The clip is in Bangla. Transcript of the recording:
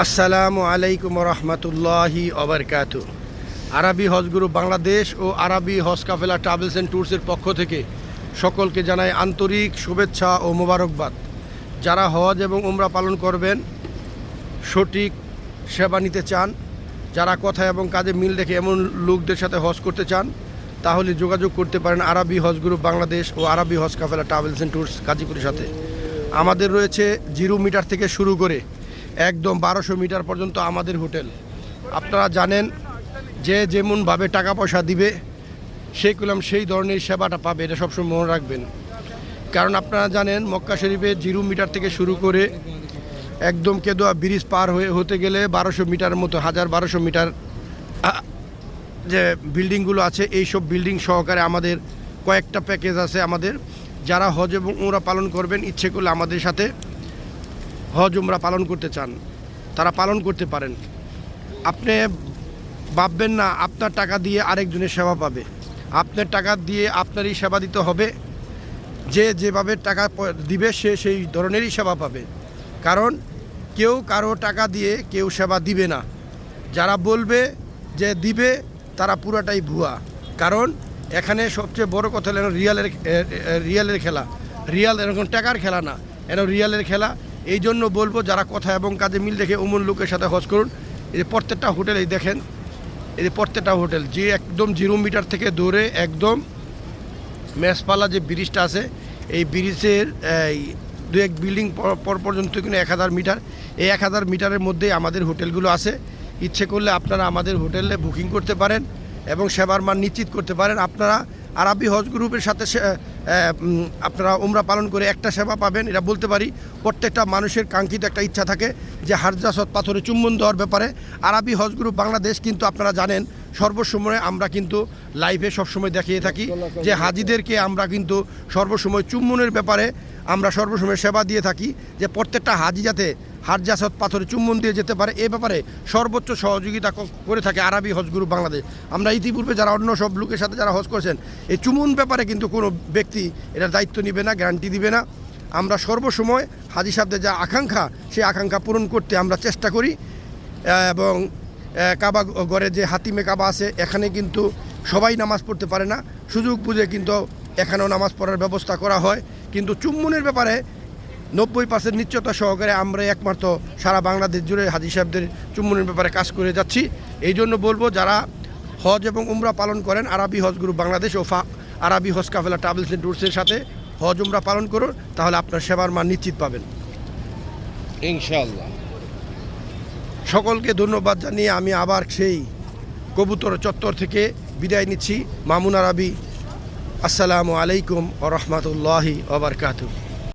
আসসালামু আলাইকুম রহমতুল্লাহি ওবারকাতু। আরবি হজ গ্রুপ বাংলাদেশ ও আরবি হজ কাফেলা ট্রাভেলস অ্যান্ড ট্যুরসের পক্ষ থেকে সকলকে জানাই আন্তরিক শুভেচ্ছা ও মোবারকবাদ। যারা হজ এবং উমরা পালন করবেন, সঠিক সেবা নিতে চান, যারা কথা এবং কাজে মিল রেখে এমন লোকদের সাথে হজ করতে চান, তাহলে যোগাযোগ করতে পারেন আরবি হজ গ্রুপ বাংলাদেশ ও আরবি হজ কাফেলা ট্রাভেলস অ্যান্ড ট্যুরস গাজীপুরের সাথে। আমাদের রয়েছে 0 মিটার থেকে শুরু করে একদম 1200 মিটার পর্যন্ত আমাদের হোটেল। আপনারা জানেন যে যেমনভাবে টাকা পয়সা দিবে সেই ধরনের সেবাটা পাবে, এটা সবসময় মনে রাখবেন। কারণ আপনারা জানেন মক্কা শরীফে 0 মিটার থেকে শুরু করে একদম কেদোয়া ব্রিজ পার হতে গেলে 1200 মিটার মতো 1200 মিটার যে বিল্ডিংগুলো আছে, এই সব বিল্ডিং সহকারে আমাদের কয়েকটা প্যাকেজ আছে। আমাদের যারা হজ এবং উমরা পালন করবেন, ইচ্ছে করলে আমাদের সাথে হজ উমরা পালন করতে চান, তারা পালন করতে পারেন। আপনি ভাববেন না আপনার টাকা দিয়ে আরেকজনের সেবা পাবে। আপনার টাকা দিয়ে আপনারই সেবা দিতে হবে। যে যেভাবে টাকা দিবে সে সেই ধরনেরই সেবা পাবে। কারণ কেউ কারো টাকা দিয়ে কেউ সেবা দিবে না। যারা বলবে যে দিবে তারা পুরাটাই ভুয়া। কারণ এখানে সবচেয়ে বড় কথা হলো রিয়ালের খেলা। রিয়াল এরকম টাকার খেলা না, এটা রিয়ালের খেলা। এই জন্য বলবো যারা কথা এবং কাজে মিল রেখে অমন লোকের সাথে হজ করুন। এই যে প্রত্যেকটা হোটেল, এই দেখেন, এই যে প্রত্যেকটা হোটেল যে একদম 0 মিটার থেকে দৌড়ে একদম মেসপালা যে ব্রিজটা আছে, এই ব্রিজের এই 2-1 বিল্ডিং পর পর্যন্ত কিন্তু 1000 মিটার। এই 1000 মিটারের মধ্যেই আমাদের হোটেলগুলো আছে। ইচ্ছে করলে আপনারা আমাদের হোটেলে বুকিং করতে পারেন এবং সেবার মান নিশ্চিত করতে পারেন। আপনারা আরবি হজ গ্রুপের সাথে আপনারা উমরা পালন করে একটা সেবা পাবেন, এটা বলতে পারি। প্রত্যেকটা মানুষের কাঙ্ক্ষিত একটা ইচ্ছা থাকে যে হাজরাসত পাথরে চুম্বন দেওয়ার ব্যাপারে। আরবি হজ গ্রুপ বাংলাদেশ কিন্তু আপনারা জানেন সর্বসময় আমরা কিন্তু লাইভে সবসময় দেখিয়ে থাকি যে হাজিদেরকে আমরা কিন্তু সর্বসময় চুম্বনের ব্যাপারে আমরা সর্বসময় সেবা দিয়ে থাকি, যে প্রত্যেকটা হাজি যাতে হাজরাসত পাথরে চুম্বন দিয়ে যেতে পারে, এ ব্যাপারে সর্বোচ্চ সহযোগিতা করে থাকে আরবি হজ গ্রুপ বাংলাদেশ। আমরা ইতিপূর্বে যারা অন্য সব লোকের সাথে যারা হজ করেছেন, এই চুম্বন ব্যাপারে কিন্তু কোনো ব্যক্তি এটার দায়িত্ব নেবে না, গ্যারান্টি দিবে না। আমরা সর্বসময় হাজি সাহেবদের যা আকাঙ্ক্ষা, সেই আকাঙ্ক্ষা পূরণ করতে আমরা চেষ্টা করি। এবং কাবা ঘরে যে হাতিমে কাবা আছে, এখানে কিন্তু সবাই নামাজ পড়তে পারে না, সুযোগ বুঝে কিন্তু এখানেও নামাজ পড়ার ব্যবস্থা করা হয়। কিন্তু চুম্বনের ব্যাপারে 90% নিশ্চয়তা সহকারে আমরা একমাত্র সারা বাংলাদেশ জুড়ে হাজি সাহেবদের চুম্বনের ব্যাপারে কাজ করে যাচ্ছি। এই জন্য বলবো যারা হজ এবং উমরা পালন করেন, আরবি হজ গ্রুপ বাংলাদেশ ও আরবি হজ কাফেলা ট্রাভেলস অ্যান্ড ট্যুরসের সাথে হজ উমরা পালন করুন, তাহলে আপনার সেবার মান নিশ্চিত পাবেন ইনশাআল্লাহ। সকলকে ধন্যবাদ জানিয়ে আমি আবার সেই কবুতর চত্বর থেকে বিদায় নিচ্ছি। মামুন আরবি। আসসালামু আলাইকুম ওয়া রাহমাতুল্লাহি ওয়া বারাকাতুহু।